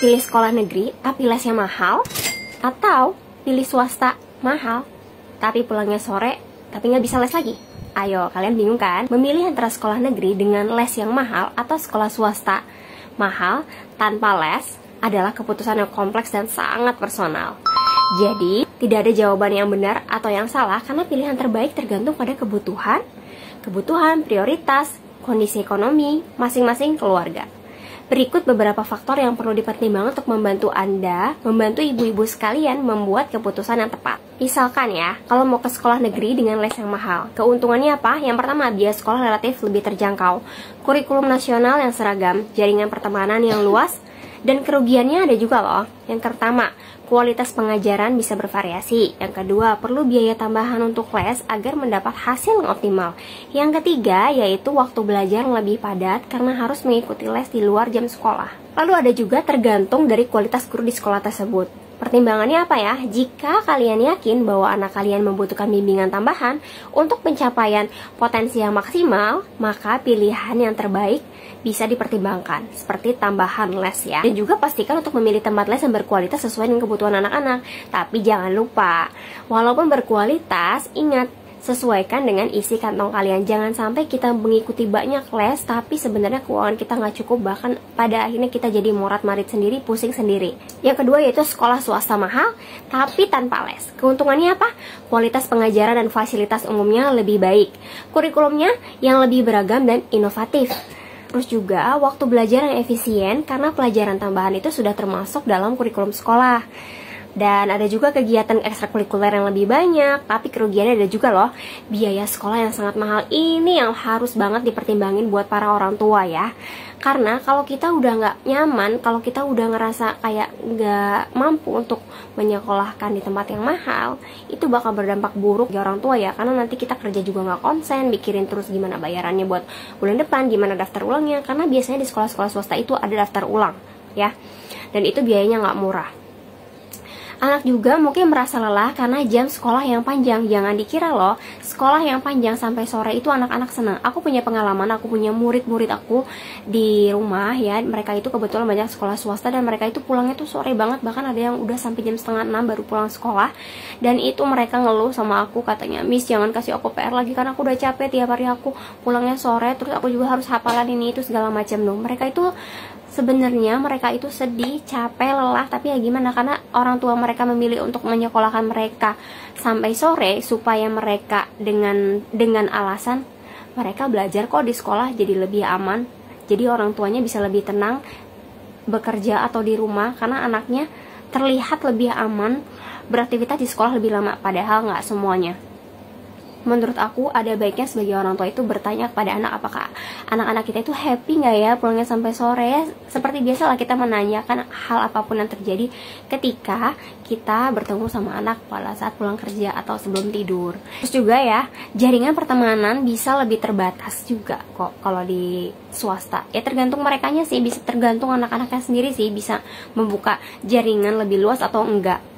Pilih sekolah negeri tapi lesnya mahal, atau pilih swasta mahal tapi pulangnya sore tapi nggak bisa les lagi? Ayo, kalian bingung kan? Memilih antara sekolah negeri dengan les yang mahal atau sekolah swasta mahal tanpa les adalah keputusan yang kompleks dan sangat personal. Jadi, tidak ada jawaban yang benar atau yang salah karena pilihan terbaik tergantung pada kebutuhan, prioritas, kondisi ekonomi masing-masing keluarga. Berikut beberapa faktor yang perlu dipertimbangkan untuk membantu Anda, membantu ibu-ibu sekalian membuat keputusan yang tepat. Misalkan ya, kalau mau ke sekolah negeri dengan les yang mahal, keuntungannya apa? Yang pertama, biaya sekolah relatif lebih terjangkau, kurikulum nasional yang seragam, jaringan pertemanan yang luas, dan kerugiannya ada juga loh. Yang pertama, kualitas pengajaran bisa bervariasi. Yang kedua, perlu biaya tambahan untuk les agar mendapat hasil yang optimal. Yang ketiga, yaitu waktu belajar yang lebih padat karena harus mengikuti les di luar jam sekolah. Lalu ada juga tergantung dari kualitas guru di sekolah tersebut. Pertimbangannya apa ya? Jika kalian yakin bahwa anak kalian membutuhkan bimbingan tambahan untuk pencapaian potensi yang maksimal, maka pilihan yang terbaik bisa dipertimbangkan, seperti tambahan les ya. Dan juga pastikan untuk memilih tempat les yang berkualitas sesuai dengan kebutuhan anak-anak. Tapi jangan lupa, walaupun berkualitas, ingat, sesuaikan dengan isi kantong kalian. Jangan sampai kita mengikuti banyak les, tapi sebenarnya keuangan kita nggak cukup, bahkan pada akhirnya kita jadi morat-marit sendiri, pusing sendiri. Yang kedua yaitu sekolah swasta mahal, tapi tanpa les. Keuntungannya apa? Kualitas pengajaran dan fasilitas umumnya lebih baik. Kurikulumnya yang lebih beragam dan inovatif. Terus juga waktu belajar yang efisien karena pelajaran tambahan itu sudah termasuk dalam kurikulum sekolah. Dan ada juga kegiatan ekstrakurikuler yang lebih banyak, tapi kerugiannya ada juga loh. Biaya sekolah yang sangat mahal ini yang harus banget dipertimbangin buat para orang tua ya. Karena kalau kita udah nggak nyaman, kalau kita udah ngerasa kayak nggak mampu untuk menyekolahkan di tempat yang mahal, itu bakal berdampak buruk bagi orang tua ya. Karena nanti kita kerja juga nggak konsen, mikirin terus gimana bayarannya buat bulan depan, gimana daftar ulangnya. Karena biasanya di sekolah-sekolah swasta itu ada daftar ulang ya. Dan itu biayanya nggak murah. Anak juga mungkin merasa lelah karena jam sekolah yang panjang. Jangan dikira loh, sekolah yang panjang sampai sore itu anak-anak senang. Aku punya pengalaman, aku punya murid-murid aku di rumah ya. Mereka itu kebetulan banyak sekolah swasta dan mereka itu pulangnya tuh sore banget. Bahkan ada yang udah sampai jam 5:30 baru pulang sekolah. Dan itu mereka ngeluh sama aku, katanya, "Miss, jangan kasih aku PR lagi karena aku udah capek tiap hari aku pulangnya sore. Terus aku juga harus hafalan ini itu segala macam loh." Mereka itu sebenarnya mereka itu sedih, capek, lelah, tapi ya gimana, karena orang tua mereka memilih untuk menyekolahkan mereka sampai sore supaya mereka dengan alasan mereka belajar kok di sekolah jadi lebih aman. Jadi orang tuanya bisa lebih tenang bekerja atau di rumah karena anaknya terlihat lebih aman beraktivitas di sekolah lebih lama, padahal nggak semuanya. Menurut aku ada baiknya sebagai orang tua itu bertanya kepada anak, apakah anak-anak kita itu happy nggak ya pulangnya sampai sore. Seperti biasa lah kita menanyakan hal apapun yang terjadi ketika kita bertemu sama anak pada saat pulang kerja atau sebelum tidur. Terus juga ya, jaringan pertemanan bisa lebih terbatas juga kok kalau di swasta. Ya tergantung merekanya sih, bisa tergantung anak-anaknya sendiri sih bisa membuka jaringan lebih luas atau enggak.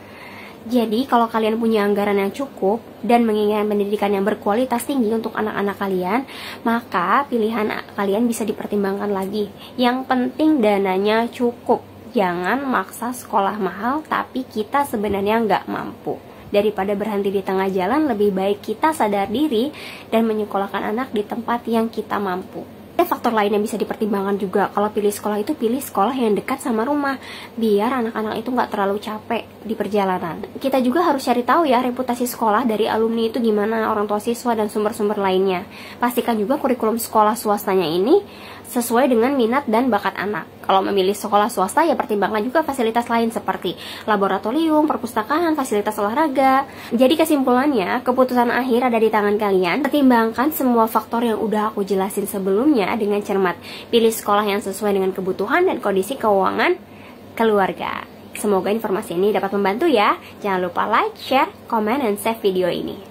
Jadi kalau kalian punya anggaran yang cukup dan menginginkan pendidikan yang berkualitas tinggi untuk anak-anak kalian, maka pilihan kalian bisa dipertimbangkan lagi. Yang penting dananya cukup. Jangan maksa sekolah mahal tapi kita sebenarnya nggak mampu. Daripada berhenti di tengah jalan, lebih baik kita sadar diri dan menyekolahkan anak di tempat yang kita mampu. Ada faktor lain yang bisa dipertimbangkan juga. Kalau pilih sekolah itu pilih sekolah yang dekat sama rumah, biar anak-anak itu nggak terlalu capek di perjalanan. Kita juga harus cari tahu ya reputasi sekolah dari alumni itu gimana, orang tua siswa dan sumber-sumber lainnya. Pastikan juga kurikulum sekolah swastanya ini sesuai dengan minat dan bakat anak. Kalau memilih sekolah swasta ya pertimbangkan juga fasilitas lain seperti laboratorium, perpustakaan, fasilitas olahraga. Jadi kesimpulannya, keputusan akhir ada di tangan kalian. Pertimbangkan semua faktor yang udah aku jelasin sebelumnya dengan cermat. Pilih sekolah yang sesuai dengan kebutuhan dan kondisi keuangan keluarga. Semoga informasi ini dapat membantu ya. Jangan lupa like, share, komen, dan save video ini.